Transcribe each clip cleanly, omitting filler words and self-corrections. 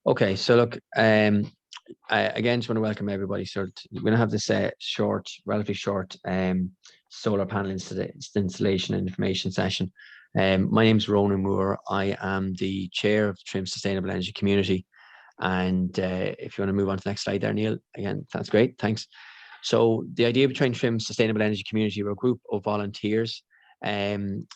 Okay, so look, I again just want to welcome everybody. So we're going to have this short, relatively short solar panel installation and information session. My name's Ronan Moore. I am the chair of the Trim Sustainable Energy Community. And if you want to move on to the next slide there, Neil, again, that's great. Thanks. So the idea behind Trim Sustainable Energy Community, we're a group of volunteers. And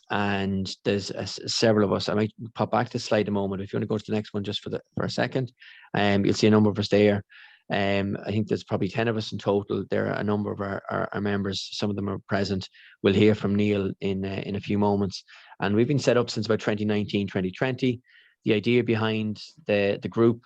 there's several of us. I might pop back to the slide a moment. If you want to go to the next one just for a second, you'll see a number of us there. I think there's probably 10 of us in total. There are a number of our members. Some of them are present. We'll hear from Neil in a few moments. And we've been set up since about 2019, 2020. The idea behind the group,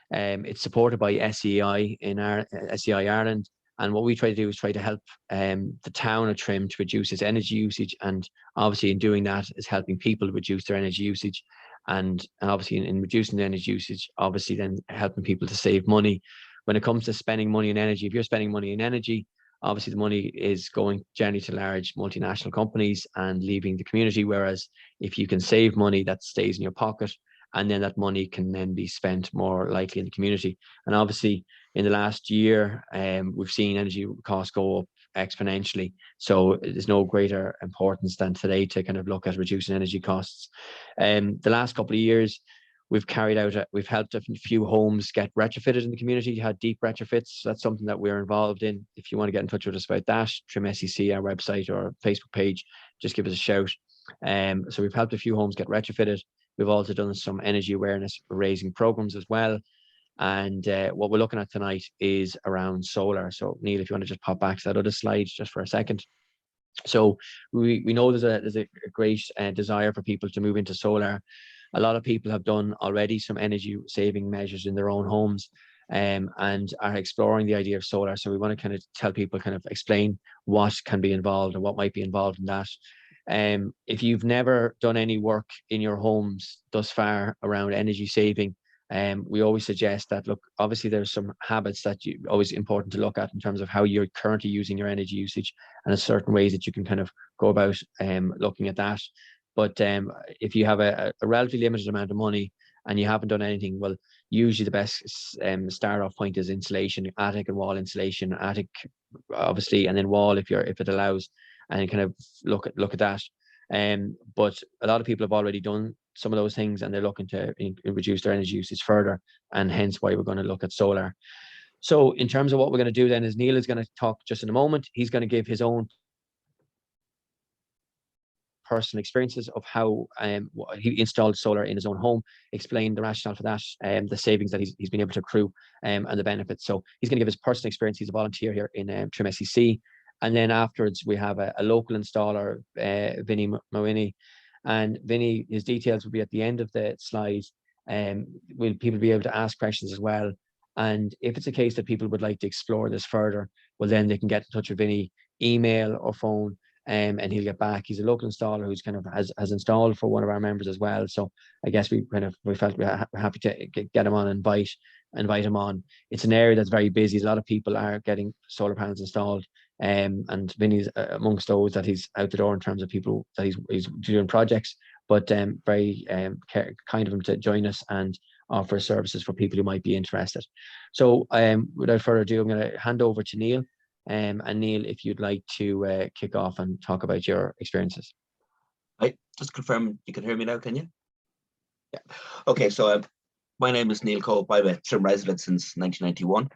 it's supported by SEI SEI Ireland. And what we try to do is try to help the town of Trim to reduce its energy usage. And obviously in doing that is helping people reduce their energy usage. And obviously in reducing the energy usage, obviously then helping people to save money. When it comes to spending money in energy, if you're spending money in energy, obviously the money is going generally to large multinational companies and leaving the community. Whereas if you can save money, that stays in your pocket. And then that money can then be spent more likely in the community. And obviously in the last year, we've seen energy costs go up exponentially. So there's no greater importance than today to kind of look at reducing energy costs. The last couple of years, we've helped a few homes get retrofitted in the community, had deep retrofits. So that's something that we're involved in. If you want to get in touch with us about that, Trim SEC, our website or Facebook page, just give us a shout. So we've helped a few homes get retrofitted. We've also done some energy awareness raising programs as well. And what we're looking at tonight is around solar. So Neil, if you want to just pop back to that other slide just for a second. So we know there's a great desire for people to move into solar. A lot of people have done already some energy saving measures in their own homes and are exploring the idea of solar. So we want to kind of tell people, kind of explain what can be involved and what might be involved in that. If you've never done any work in your homes thus far around energy saving, we always suggest that, look, obviously there's some habits that you always important to look at in terms of how you're currently using your energy usage, and there's certain ways that you can kind of go about looking at that. But if you have a relatively limited amount of money and you haven't done anything, well, usually the best start off point is insulation, attic and wall insulation, attic obviously, and then wall if it allows, and kind of look at that. But a lot of people have already done some of those things and they're looking to reduce their energy usage further, and hence why we're going to look at solar. So in terms of what we're going to do then is Neil is going to talk just in a moment. He's going to give his own personal experiences of how he installed solar in his own home, explain the rationale for that, the savings that he's been able to accrue, and the benefits. So he's going to give his personal experience. He's a volunteer here in Trim SEC. And then afterwards, we have a local installer, Vinny Mawini. And Vinny, his details will be at the end of the slide. Will people be able to ask questions as well? And if it's a case that people would like to explore this further, well, then they can get in touch with Vinny, email or phone, and he'll get back. He's a local installer who's kind of has installed for one of our members as well. So I guess we felt we were happy to get him on and invite him on. It's an area that's very busy. A lot of people are getting solar panels installed. And Vinny's amongst those that he's out the door in terms of people that he's doing projects, but very kind of him to join us and offer services for people who might be interested. So without further ado, I'm going to hand over to Neil. And Neil, if you'd like to kick off and talk about your experiences. Right, just confirm you can hear me now, can you? Yeah. Okay, so my name is Neil Cope. I'm a Trim resident since 1991.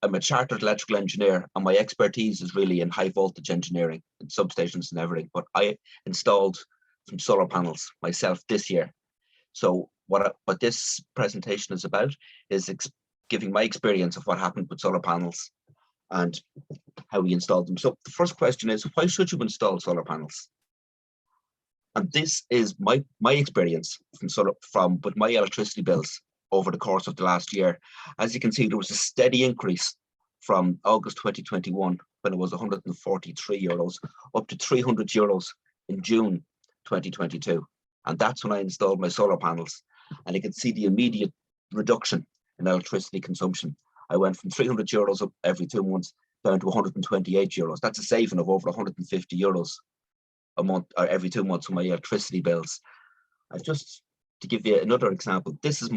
I'm a chartered electrical engineer, and my expertise is really in high voltage engineering and substations and everything. But I installed some solar panels myself this year. So what this presentation is about is giving my experience of what happened with solar panels and how we installed them. So the first question is, why should you install solar panels? And this is my experience with my electricity bills over the course of the last year. As you can see, there was a steady increase from August 2021, when it was 143 euros, up to 300 euros in June 2022. And that's when I installed my solar panels. And you can see the immediate reduction in electricity consumption. I went from 300 euros up every 2 months down to 128 euros. That's a saving of over 150 euros a month, or every 2 months, on my electricity bills. Just to give you another example, this is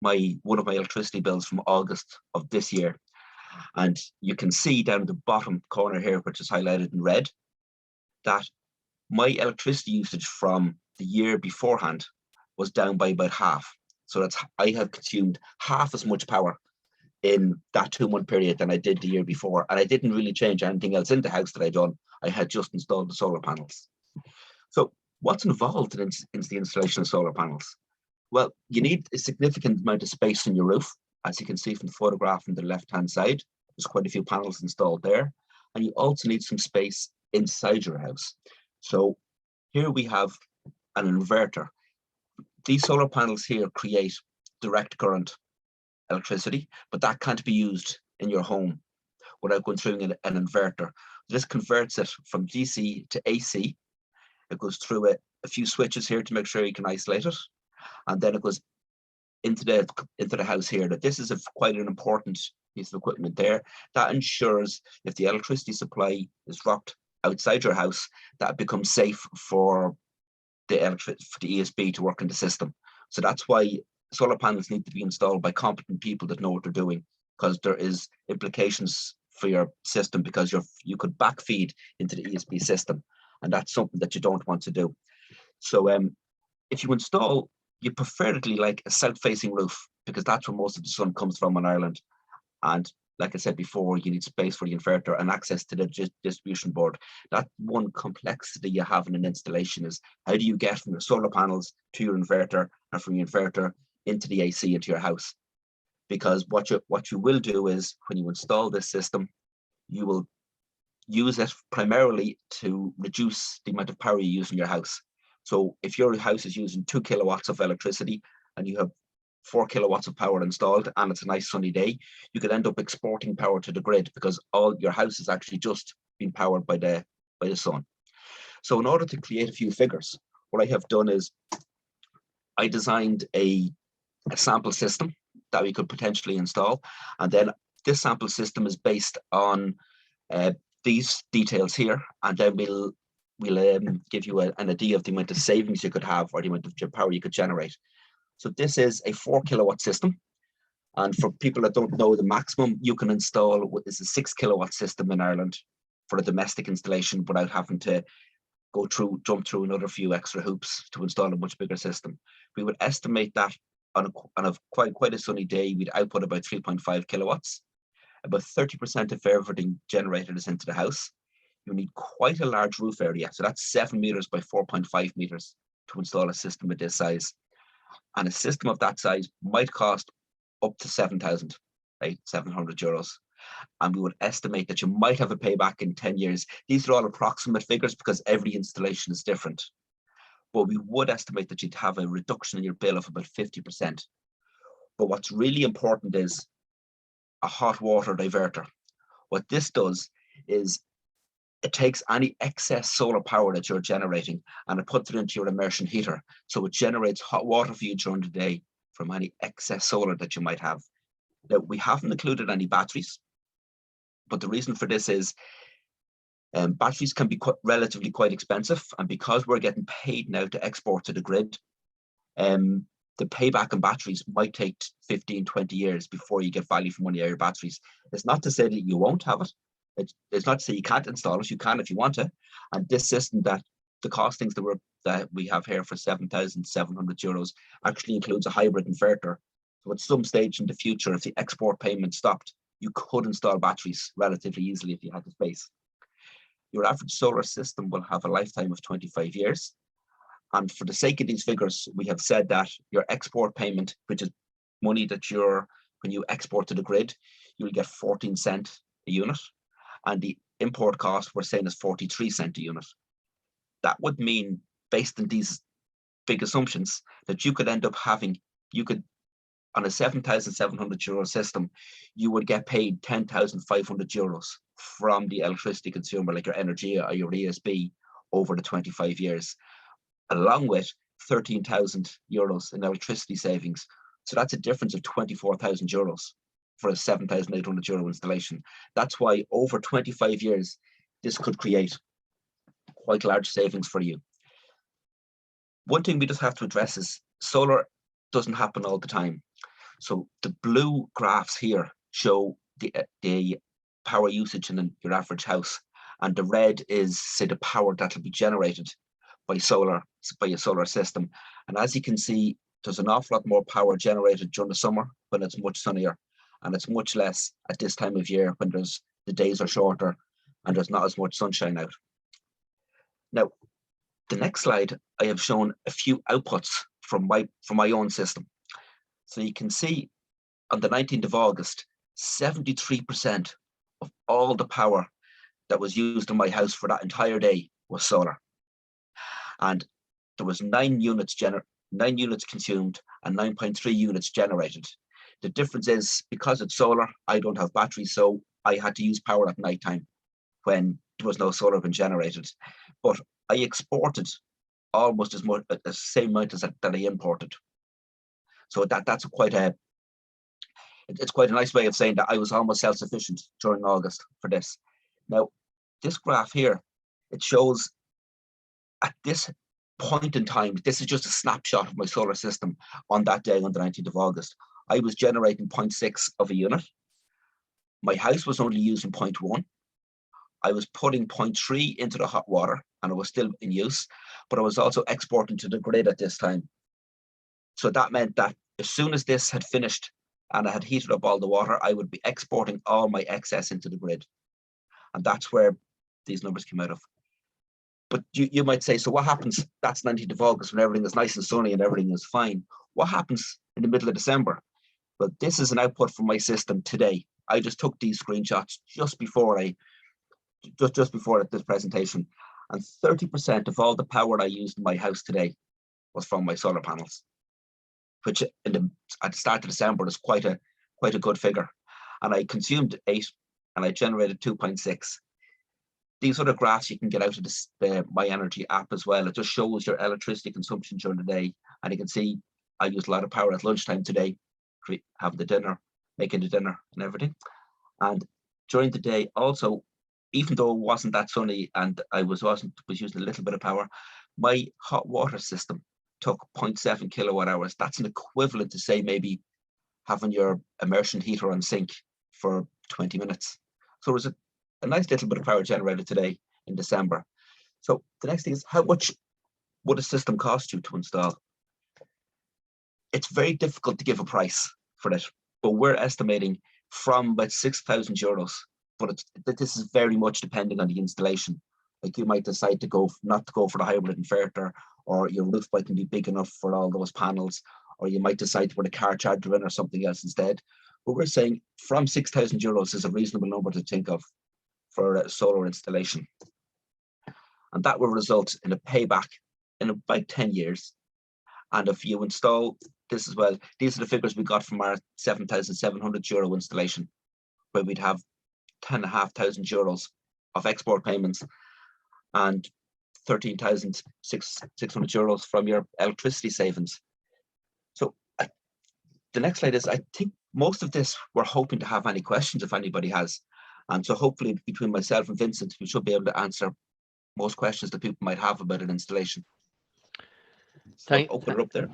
one of my electricity bills from August of this year. And you can see down at the bottom corner here, which is highlighted in red, that my electricity usage from the year beforehand was down by about half. So I have consumed half as much power in that 2-month period than I did the year before. And I didn't really change anything else in the house that I'd done. I had just installed the solar panels. So what's involved in the installation of solar panels? Well, you need a significant amount of space in your roof. As you can see from the photograph on the left-hand side, there's quite a few panels installed there. And you also need some space inside your house. So here we have an inverter. These solar panels here create direct current electricity, but that can't be used in your home without going through an inverter. This converts it from DC to AC. It goes through a few switches here to make sure you can isolate it, and then it goes into the house here. That this is quite an important piece of equipment there that ensures if the electricity supply is dropped outside your house, that it becomes safe for the ESB to work in the system. So that's why solar panels need to be installed by competent people that know what they're doing, because there is implications for your system, because you could backfeed into the ESB system, and that's something that you don't want to do. So if you install, you preferably like a south-facing roof, because that's where most of the sun comes from in Ireland. And like I said before, you need space for the inverter and access to the distribution board. That one complexity you have in an installation is, how do you get from your solar panels to your inverter, and from your inverter into the AC into your house? Because what you will do is, when you install this system, you will use it primarily to reduce the amount of power you use in your house. So if your house is using 2 kilowatts of electricity and you have 4 kilowatts of power installed and it's a nice sunny day, you could end up exporting power to the grid, because all your house is actually just being powered by the sun. So in order to create a few figures, what I have done is I designed a sample system that we could potentially install, and then this sample system is based on these details here, and then we'll give you an idea of the amount of savings you could have, or the amount of power you could generate. So this is a 4 kilowatt system, and for people that don't know, the maximum you can install is a 6 kilowatt system in Ireland for a domestic installation, without having to jump through another few extra hoops to install a much bigger system. We would estimate that on a quite a sunny day, we'd output about 3.5 kilowatts. About 30% of everything generated is into the house. You need quite a large roof area, so that's 7 meters by 4.5 meters to install a system of this size. And a system of that size might cost up to 7,000, right? 700 euros. And we would estimate that you might have a payback in 10 years. These are all approximate figures because every installation is different. But we would estimate that you'd have a reduction in your bill of about 50%. But what's really important is a hot water diverter. What this does is it takes any excess solar power that you're generating and it puts it into your immersion heater. So it generates hot water for you during the day from any excess solar that you might have. Now, we haven't included any batteries, but the reason for this is batteries can be relatively quite expensive, and because we're getting paid now to export to the grid, the payback on batteries might take 15, 20 years before you get value for money out of your batteries. It's not to say that you won't have it. It's not to say you can't install it. You can if you want to. And this system, that the costings that we have here for 7,700 euros actually includes a hybrid inverter. So at some stage in the future, if the export payment stopped, you could install batteries relatively easily if you had the space. Your average solar system will have a lifetime of 25 years. And for the sake of these figures, we have said that your export payment, which is money that when you export to the grid, you'll get 14 cents a unit. And the import cost, we're saying, is 43 cents a unit. That would mean, based on these big assumptions, that you could end up on a 7,700 euro system, you would get paid 10,500 euros from the electricity consumer, like your Energia or your ESB, over the 25 years, along with 13,000 euros in electricity savings. So that's a difference of 24,000 euros for a 7,800 euro installation. That's why over 25 years, this could create quite large savings for you. One thing we just have to address is solar doesn't happen all the time. So the blue graphs here show the power usage in your average house, and the red is, say, the power that will be generated by a solar system. And as you can see, there's an awful lot more power generated during the summer when it's much sunnier, and it's much less at this time of year when the days are shorter and there's not as much sunshine out. Now, the next slide, I have shown a few outputs from my own system. So you can see on the 19th of August, 73% of all the power that was used in my house for that entire day was solar. And there was 9 units consumed and 9.3 units generated. The difference is, because it's solar, I don't have batteries, so I had to use power at night time when there was no solar being generated. But I exported almost as much, the same amount as that I imported. So that's quite a nice way of saying that I was almost self-sufficient during August for this. Now, this graph here, it shows at this point in time, this is just a snapshot of my solar system on that day, on the 19th of August. I was generating 0.6 of a unit. My house was only using 0.1. I was putting 0.3 into the hot water, and it was still in use, but I was also exporting to the grid at this time. So that meant that as soon as this had finished and I had heated up all the water, I would be exporting all my excess into the grid. And that's where these numbers came out of. But you might say, so what happens? That's 19th of August when everything is nice and sunny and everything is fine. What happens in the middle of December? Well, this is an output from my system today. I just took these screenshots just before this presentation, and 30% of all the power I used in my house today was from my solar panels, which at the start of December is quite a good figure. And I consumed 8 and I generated 2.6. These are the graphs you can get out of the My Energy app as well. It just shows your electricity consumption during the day, and you can see I used a lot of power at lunchtime today, having the dinner, making the dinner and everything. And during the day also, even though it wasn't that sunny and I was using a little bit of power, my hot water system took 0.7 kilowatt hours. That's an equivalent to, say, maybe having your immersion heater on sink for 20 minutes. So it was a nice little bit of power generated today in December. So the next thing is, how much would a system cost you to install? It's very difficult to give a price for it, but we're estimating from about €6,000. But this is very much depending on the installation. Like, you might decide not to go for the hybrid inverter, or your roof mightn't be big enough for all those panels, or you might decide to put a car charger in or something else instead. But we're saying from €6,000 is a reasonable number to think of for a solar installation. And that will result in a payback in about 10 years. And if you install this as well, these are the figures we got from our €7,700 installation, where we'd have €10,500 of export payments and €13,600 from your electricity savings. So the next slide is, I think most of this we're hoping to have any questions if anybody has. And so hopefully between myself and Vincent, we should be able to answer most questions that people might have about an installation. So open it up there.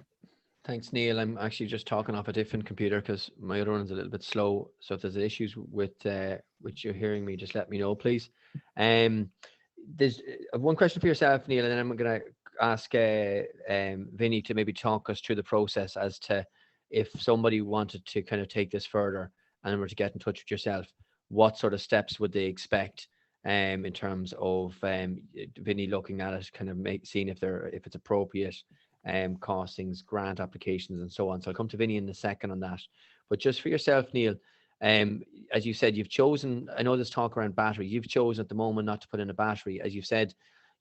Thanks, Neil. I'm actually just talking off a different computer because my other one's a little bit slow. So if there's issues with you hearing me, just let me know, please. There's one question for yourself, Neil, and then I'm going to ask Vinny to maybe talk us through the process as to if somebody wanted to kind of take this further and were to get in touch with yourself, what sort of steps would they expect in terms of Vinny looking at it, kind of seeing if it's appropriate, costings, grant applications, and so on. So I'll come to Vinny in a second on that. But just for yourself, Neil, as you said, you've chosen, I know there's talk around battery, you've chosen at the moment not to put in a battery. As you've said,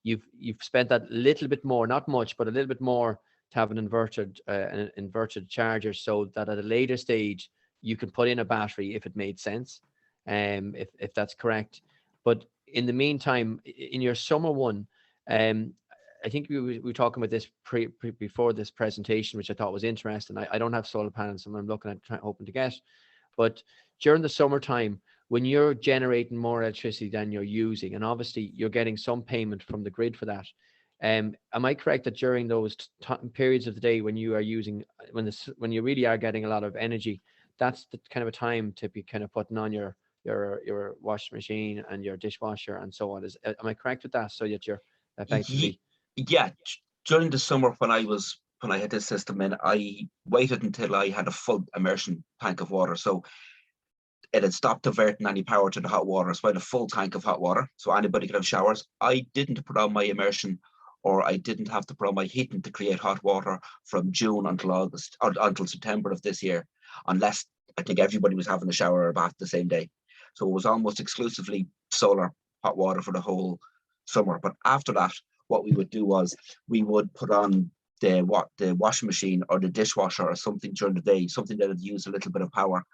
you've spent that little bit more, not much, but a little bit more to have an inverted charger, so that at a later stage you can put in a battery if it made sense, if that's correct. But in the meantime, in your summer one, I think we were talking about this before this presentation, which I thought was interesting. I don't have solar panels, so I'm looking at hoping to get. But during the summertime, when you're generating more electricity than you're using, and obviously you're getting some payment from the grid for that, Am I correct that during those periods of the day when you are using, when you really are getting a lot of energy, that's the kind of a time to be kind of putting on your washing machine and your dishwasher and so on? Am I correct with that? So that you're effectively, Yeah, during the summer when I had this system in, I waited until I had a full immersion tank of water. So it had stopped diverting any power to the hot water. So I had a full tank of hot water, so anybody could have showers. I didn't put on my immersion, or I didn't have to put on my heating to create hot water from June until August, or until September of this year, unless I think everybody was having a shower or a bath the same day. So it was almost exclusively solar hot water for the whole summer. But after that, what we would do was we would put on the washing machine or the dishwasher or something during the day, something that would use a little bit of power,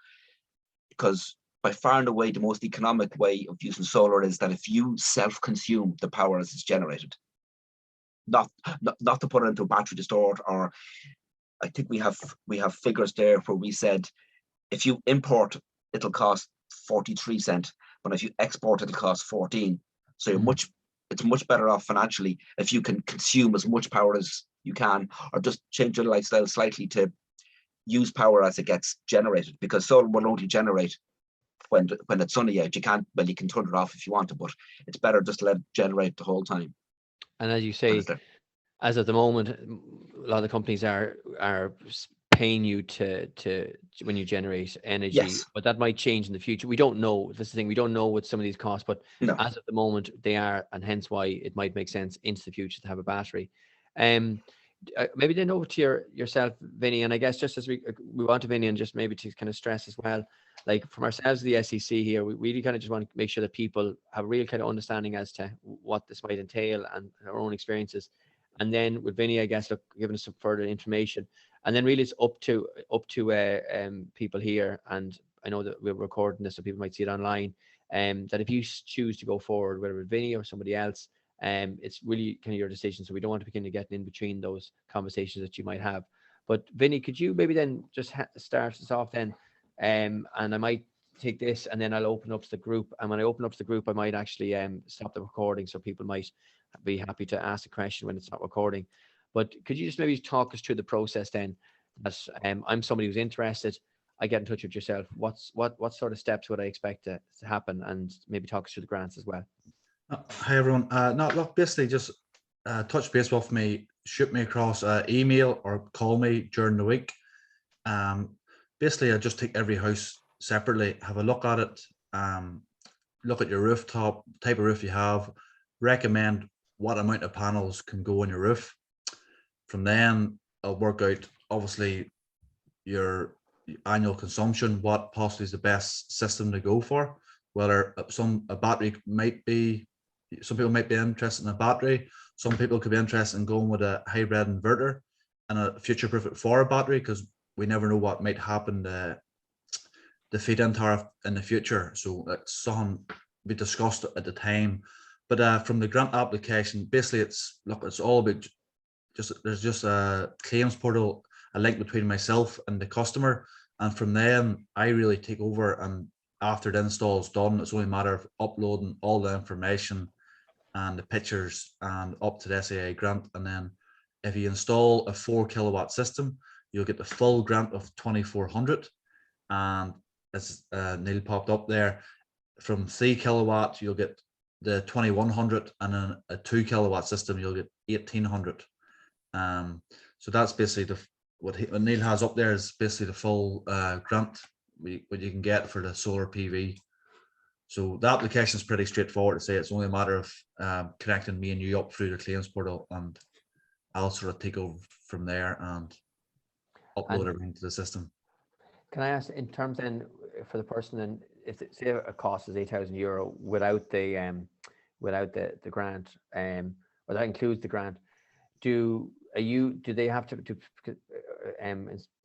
because by far and away the most economic way of using solar is that if you self-consume the power as it's generated, not to put it into a battery to store it. Or I think we have figures there where we said if you import it'll cost 43 cents, but if you export it'll cost 14. So it's much better off financially if you can consume as much power as you can, or just change your lifestyle slightly to use power as it gets generated, because solar will only generate when it's sunny out. You can turn it off if you want to, but it's better just to let it generate the whole time. and as you say, as at the moment, a lot of the companies are paying you to when you generate energy, yes. But that might change in the future. We don't know. This is the thing. We don't know what some of these costs, but no. As at the moment they are, and hence why it might make sense into the future to have a battery. Maybe then over to yourself, Vinny, and I guess just as we want to Vinny, and just maybe to kind of stress as well, like from ourselves, the SEC here, we really kind of just want to make sure that people have a real kind of understanding as to what this might entail and our own experiences. And then with Vinny, I guess, look, giving us some further information, and then really it's up to people here. And I know that we're recording this, so people might see it online. That if you choose to go forward, whether with Vinny or somebody else, it's really kind of your decision. So we don't want to begin to get in between those conversations that you might have. But Vinny, could you maybe then just start us off then? And I might take this, and then I'll open up to the group. And when I open up to the group, I might actually stop the recording, so people might be happy to ask a question when it's not recording. But could you just maybe talk us through the process then? That I'm somebody who's interested. I get in touch with yourself. What sort of steps would I expect to happen, and maybe talk us through the grants as well? Hi everyone. No, look, basically just touch base with me, shoot me across email or call me during the week. Basically, I just take every house separately, have a look at it, look at your rooftop, type of roof you have, recommend what amount of panels can go on your roof. From then, I'll work out obviously your annual consumption, what possibly is the best system to go for. Whether a battery might be, some people might be interested in a battery. Some people could be interested in going with a hybrid inverter and a future-proof it for a battery, because we never know what might happen to the feed-in tariff in the future. So it's something we discussed at the time. But from the grant application, basically it's all about there's just a claims portal, a link between myself and the customer, and from then I really take over. And after the install is done, it's only a matter of uploading all the information and the pictures and up to the SAA grant. And then if you install a 4 kilowatt system, you'll get the full grant of 2,400. And as Neil popped up there, from 3 kilowatt, you'll get the 2,100, and then a 2 kilowatt system, you'll get 1,800. So that's basically what Neil has up there is basically the full grant what you can get for the solar PV. So the application is pretty straightforward to say. It's only a matter of connecting me and you up through the claims portal, and I'll sort of take over from there and upload everything to the system. Can I ask, in terms then for the person, then if say a cost is €8,000 without the grant, or that includes the grant, do they have to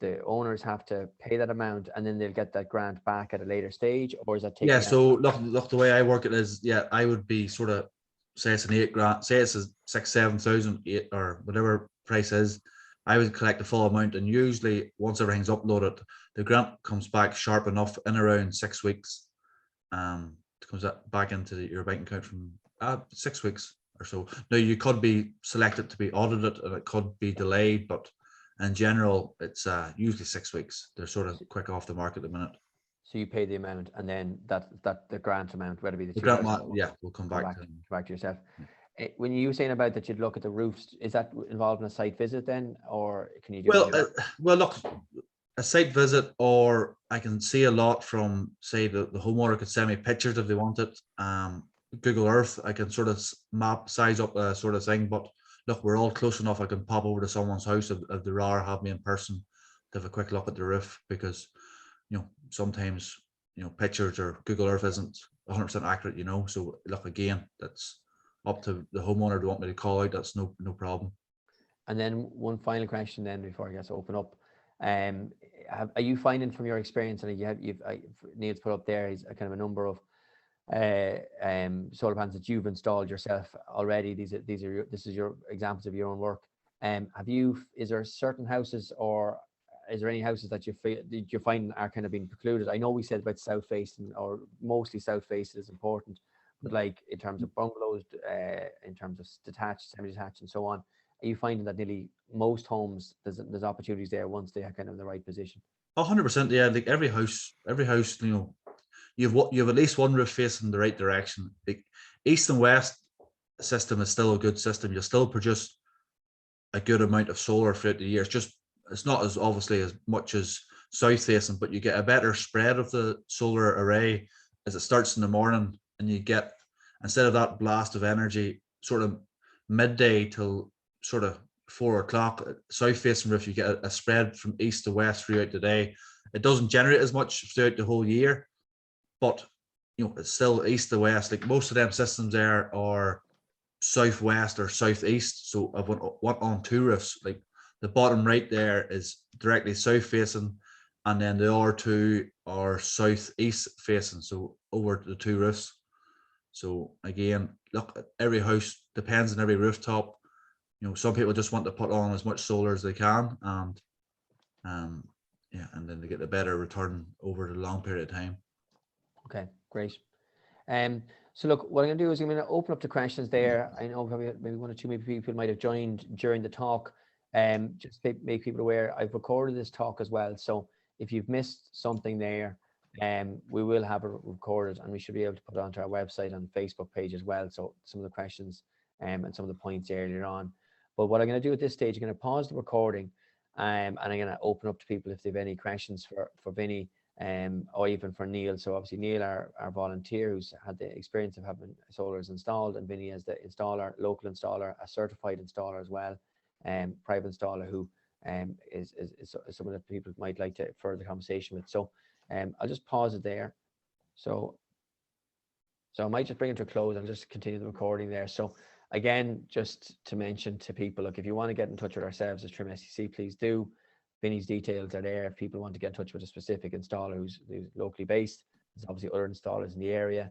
the owners have to pay that amount and then they'll get that grant back at a later stage, or is that taken? Yeah, so look, the way I work it is, yeah, I would be sort of, say it's an 8 grand, say it's a 6,000-7,000, 8 or whatever price is, I would collect the full amount, and usually once everything's uploaded, the grant comes back sharp enough in around 6 weeks. It comes back into your bank account from 6 weeks. or so. Now you could be selected to be audited and it could be delayed, but in general, it's usually 6 weeks. They're sort of quick off the mark at the minute. So you pay the amount, and then that the grant amount, whether it be the The 2,000 grant, or yeah, we'll come come back back, to come back to yourself. Yeah. When you were saying about that you'd look at the roofs, is that involved in a site visit then, or can you do? Well, either? well, look, a site visit, or I can see a lot from, say, the homeowner could send me pictures if they want it. Google Earth, I can sort of map, size up a sort of thing. But look, we're all close enough. I can pop over to someone's house if there are, have me in person to have a quick look at the roof, because sometimes pictures or Google Earth isn't 100% accurate. So look, again, that's up to the homeowner to want me to call out. That's no problem. And then one final question then before I guess open up. Are you finding from your experience, and Neil's put up there is a kind of a number of solar panels that you've installed yourself already. This is your examples of your own work. Is there certain houses, or is there any houses that you find are kind of being precluded? I know we said about south facing, or mostly south facing is important, but like in terms of bungalows, in terms of detached, semi-detached, and so on, are you finding that nearly most homes there's opportunities there once they are kind of in the right position? 100%, yeah. Like every house, you've at least one roof facing the right direction. Like east and west system is still a good system. You'll still produce a good amount of solar throughout the year. It's not as obviously as much as south facing, but you get a better spread of the solar array as it starts in the morning, and you get, instead of that blast of energy sort of midday till sort of 4 o'clock, south facing roof, you get a spread from east to west throughout the day. It doesn't generate as much throughout the whole year, but it's still east to west. Like most of them systems there are southwest or southeast. So I've went on 2 roofs. Like the bottom right there is directly south facing, and then the other 2 are southeast facing, so over the 2 roofs. So again, look, every house depends on every rooftop. Some people just want to put on as much solar as they can, and and then they get a better return over the long period of time. Okay, great. So look, what I'm going to do is I'm going to open up the questions there. I know probably maybe 1 or 2 maybe people might have joined during the talk. Just to make people aware, I've recorded this talk as well. So if you've missed something there, we will have it recorded, and we should be able to put it onto our website and Facebook page as well. So some of the questions and some of the points earlier on. But what I'm going to do at this stage, I'm going to pause the recording, and I'm going to open up to people if they have any questions for Vinny. Or even for Neil. So obviously Neil, our volunteer who's had the experience of having solars installed, and Vinny as the installer, local installer, a certified installer as well, private installer who is some of the people might like to further conversation with. So I'll just pause it there. So I might just bring it to a close and just continue the recording there. So again, just to mention to people, look, if you want to get in touch with ourselves as Trim SEC, please do. Vinny's details are there if people want to get in touch with a specific installer who's locally based. There's obviously other installers in the area.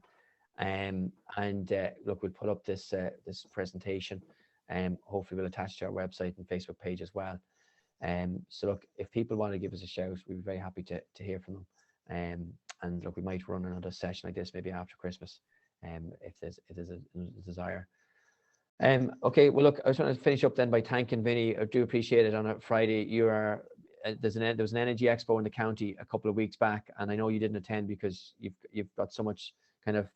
Look, we'll put up this presentation, and hopefully we'll attach to our website and Facebook page as well. So look, if people want to give us a shout, we'd be very happy to hear from them. And look, we might run another session like this maybe after Christmas, if there's a desire. Okay, well look, I just want to finish up then by thanking Vinny. I do appreciate it on a Friday. There was an energy expo in the county a couple of weeks back, and I know you didn't attend because you've got so much kind of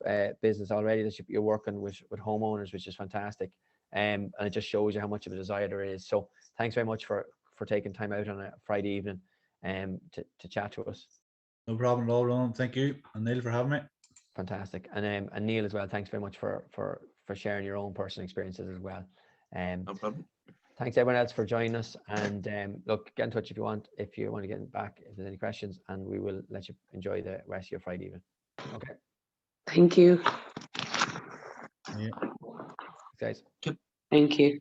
business already that you're working with homeowners, which is fantastic. And it just shows you how much of a desire there is. So thanks very much for taking time out on a Friday evening to chat to us. No problem at all, Ronan. Thank you, and Neil, for having me. Fantastic. And Neil as well, thanks very much for sharing your own personal experiences as well. No problem. Thanks everyone else for joining us, and look, get in touch if you want to get back, if there's any questions, and we will let you enjoy the rest of your Friday evening. Okay. Thank you. Yeah. Thanks, guys. Thank you.